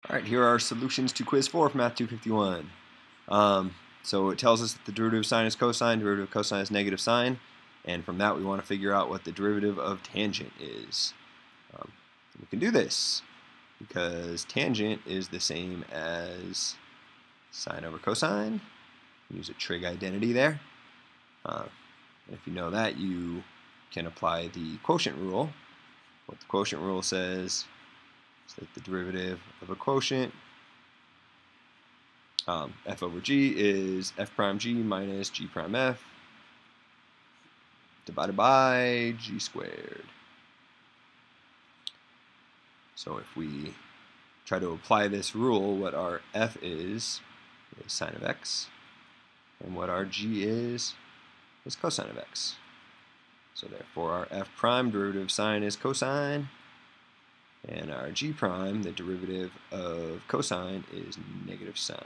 All right, here are our solutions to quiz 4 from Math 251. So it tells us that the derivative of sine is cosine, derivative of cosine is negative sine, and from that we want to figure out what the derivative of tangent is. We can do this because tangent is the same as sine over cosine. Use a trig identity there. If you know that, you can apply the quotient rule. What the quotient rule says is that the derivative of a quotient, f over g, is f prime g minus g prime f divided by g squared. So if we try to apply this rule, what our f is sine of x, and what our g is cosine of x. So therefore our f prime derivative of sine is cosine, and our g prime, the derivative of cosine, is negative sine.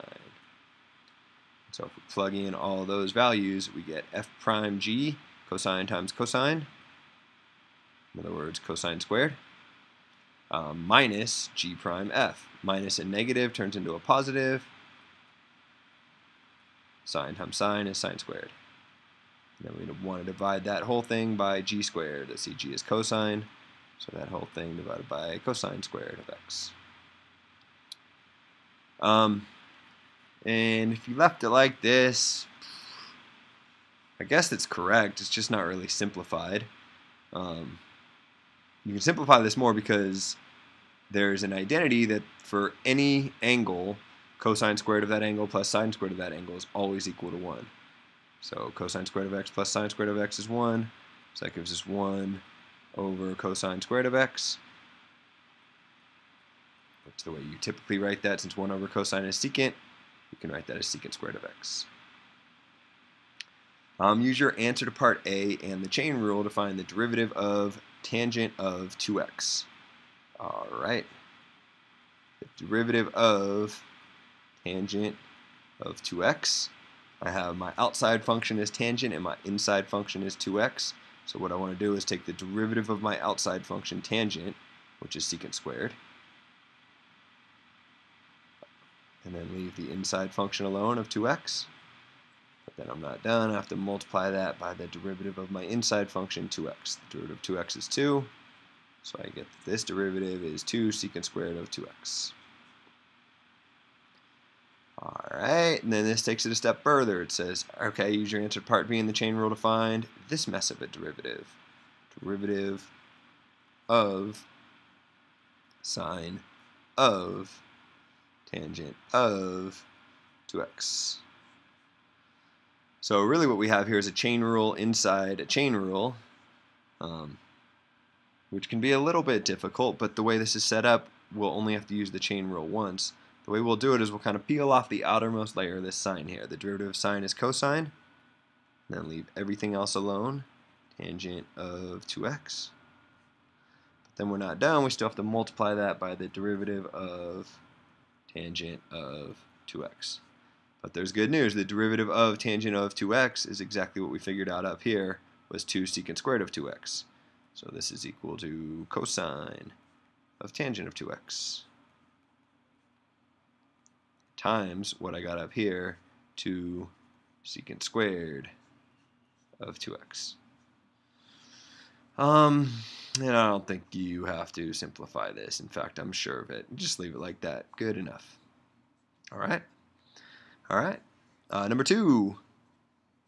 So if we plug in all those values, we get f prime g, cosine times cosine, in other words cosine squared, minus g prime f. Minus a negative turns into a positive. Sine times sine is sine squared. And then we want to divide that whole thing by g squared. Let's see, g is cosine, so that whole thing divided by cosine squared of x. And if you left it like this, I guess that's correct. It's just not really simplified. You can simplify this more because there's an identity that for any angle, cosine squared of that angle plus sine squared of that angle is always equal to 1. So cosine squared of x plus sine squared of x is 1. So that gives us 1 over cosine squared of x. That's the way you typically write that. Since 1 over cosine is secant, you can write that as secant squared of x. Use your answer to part A and the chain rule to find the derivative of tangent of 2x. Alright. The derivative of tangent of 2x. I have my outside function as tangent and my inside function is 2x. So what I want to do is take the derivative of my outside function tangent, which is secant squared, and then leave the inside function alone of 2x. But then I'm not done. I have to multiply that by the derivative of my inside function 2x. The derivative of 2x is 2. So I get that this derivative is 2 secant squared of 2x. Alright, and then this takes it a step further. It says, okay, use your answer to part B in the chain rule to find this mess of a derivative. Derivative of sine of tangent of 2x. So really what we have here is a chain rule inside a chain rule, which can be a little bit difficult, but the way this is set up, we'll only have to use the chain rule once. The way we'll do it is we'll kind of peel off the outermost layer of this sine here. The derivative of sine is cosine, and then leave everything else alone, tangent of 2x. But then we're not done, we still have to multiply that by the derivative of tangent of 2x. But there's good news, the derivative of tangent of 2x is exactly what we figured out up here, was 2 secant squared of 2x. So this is equal to cosine of tangent of 2x times what I got up here, 2 secant squared of 2x. And I don't think you have to simplify this. In fact, I'm sure of it. Just leave it like that. Good enough. Alright. Alright. Number 2.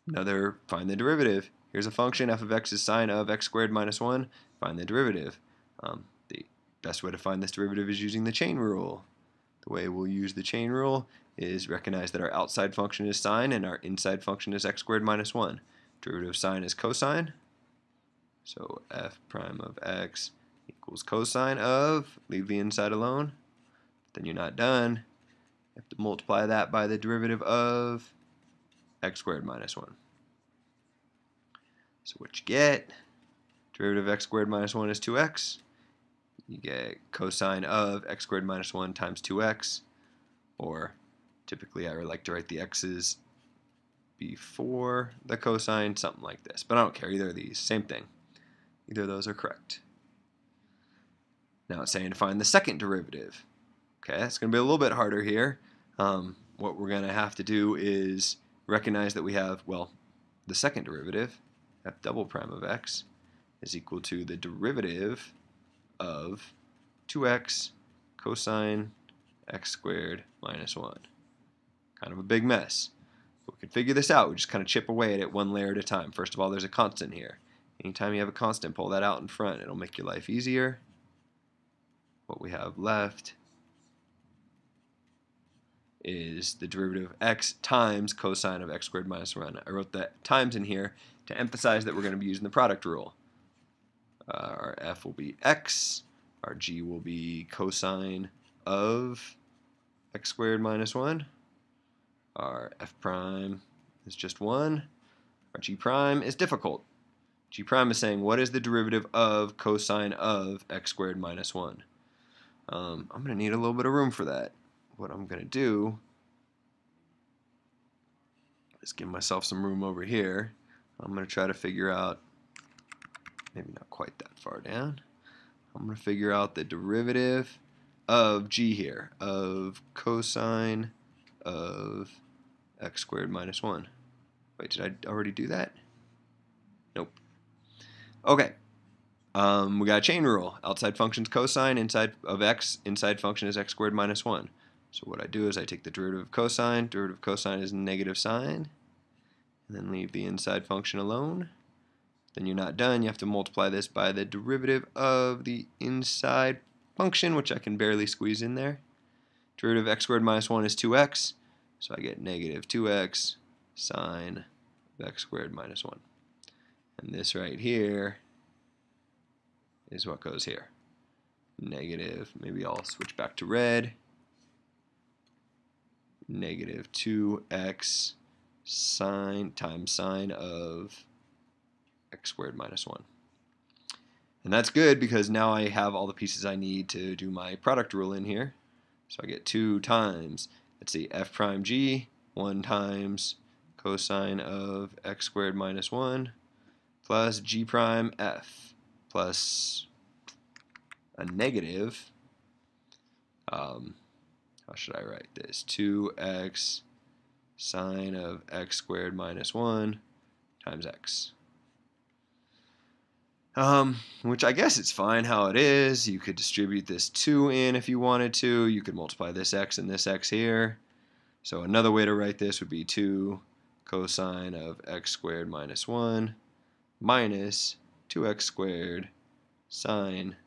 Another find the derivative. Here's a function, f of x is sine of x squared minus 1. Find the derivative. The best way to find this derivative is using the chain rule. The way we'll use the chain rule is recognize that our outside function is sine and our inside function is x squared minus 1. Derivative of sine is cosine. So f prime of x equals cosine of, leave the inside alone. Then you're not done. You have to multiply that by the derivative of x squared minus 1. So what you get, derivative of x squared minus 1 is 2x. You get cosine of x squared minus 1 times 2x, or typically I would like to write the x's before the cosine, something like this. But I don't care, either of these, same thing. Either of those are correct. Now it's saying to find the second derivative. Okay, that's going to be a little bit harder here. What we're going to have to do is recognize that we have, well, the second derivative, f double prime of x, is equal to the derivative of 2x cosine x squared minus 1. Kind of a big mess. But we can figure this out. We just kind of chip away at it one layer at a time. First of all, there's a constant here. Anytime you have a constant, pull that out in front. It'll make your life easier. What we have left is the derivative of x times cosine of x squared minus 1. I wrote that times in here to emphasize that we're going to be using the product rule. Our f will be x, our g will be cosine of x squared minus 1, our f prime is just 1, our g prime is difficult. G prime is saying what is the derivative of cosine of x squared minus 1. I'm going to need a little bit of room for that. What I'm going to do is give myself some room over here. I'm going to try to figure out, maybe not quite that far down, I'm going to figure out the derivative of g here, of cosine of x squared minus 1. Wait, did I already do that? Nope. Okay. We got a chain rule. Outside function's cosine, inside of x, inside function is x squared minus 1. So what I do is I take the derivative of cosine. Derivative of cosine is negative sine. And then leave the inside function alone. Then you're not done. You have to multiply this by the derivative of the inside function, which I can barely squeeze in there. Derivative of x squared minus 1 is 2x. So I get negative 2x sine of x squared minus 1. And this right here is what goes here. Negative, maybe I'll switch back to red. Negative 2x sine times sine of x squared minus 1. And that's good because now I have all the pieces I need to do my product rule in here. So I get 2 times, let's see, f prime g, 1 times cosine of x squared minus 1, plus g prime f, plus a negative, how should I write this? 2x sine of x squared minus 1 times x. Which I guess it's fine how it is. You could distribute this 2 in if you wanted to. You could multiply this x and this x here. So another way to write this would be 2 cosine of x squared minus 1 minus 2x squared sine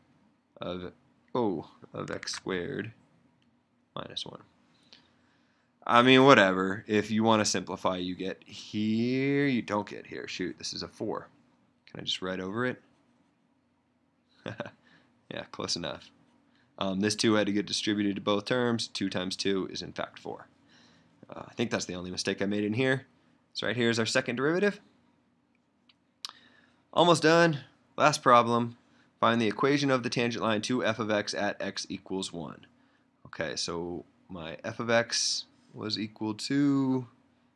of x squared minus 1. I mean, whatever. If you want to simplify, you get here. You don't get here. Shoot, this is a 4. Can I just write over it? Yeah, close enough. This 2 had to get distributed to both terms. 2 times 2 is in fact 4. I think that's the only mistake I made in here. So right here is our second derivative. Almost done. Last problem. Find the equation of the tangent line to f of x at x equals 1. Okay, so my f of x was equal to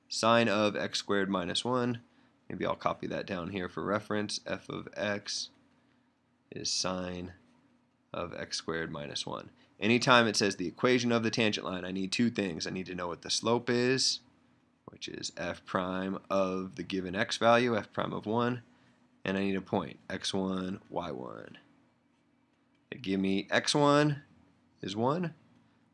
sine of x squared minus 1. Maybe I'll copy that down here for reference. F of x is sine of x squared minus 1. Anytime it says the equation of the tangent line, I need 2 things. I need to know what the slope is, which is f prime of the given x value, f prime of 1, and I need a point, x1, y1. They give me x1 is 1.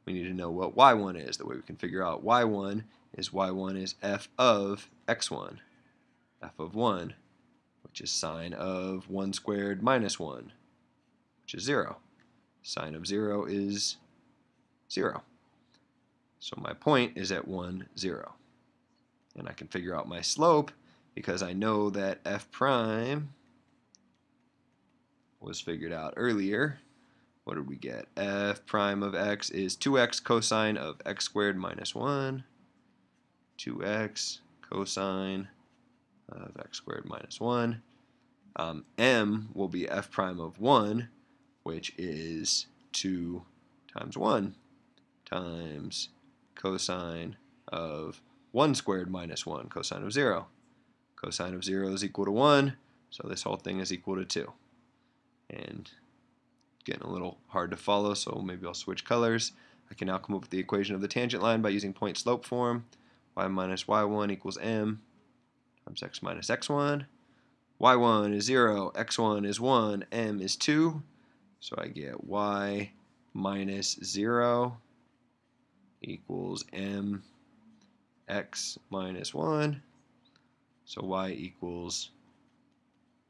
We need to know what y1 is. The way we can figure out y1 is f of x1, f of 1, which is sine of 1 squared minus 1, which is 0. Sine of 0 is 0. So my point is at 1, 0. And I can figure out my slope because I know that f prime was figured out earlier. What did we get? F prime of x is 2x cosine of x squared minus 1. 2x cosine of x squared minus 1. M will be f prime of 1, which is 2 times 1 times cosine of 1 squared minus 1, cosine of 0. Cosine of 0 is equal to 1, so this whole thing is equal to 2. And getting a little hard to follow, so maybe I'll switch colors. I can now come up with the equation of the tangent line by using point slope form. Y minus y1 equals m times x minus x1. Y1 is 0, x1 is 1, m is 2. So I get y minus 0 equals m x minus 1. So y equals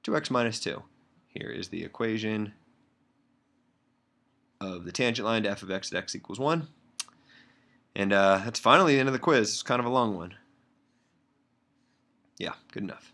2x minus 2. Here is the equation of the tangent line to f of x at x equals 1. And that's finally the end of the quiz. It's kind of a long one. Yeah, good enough.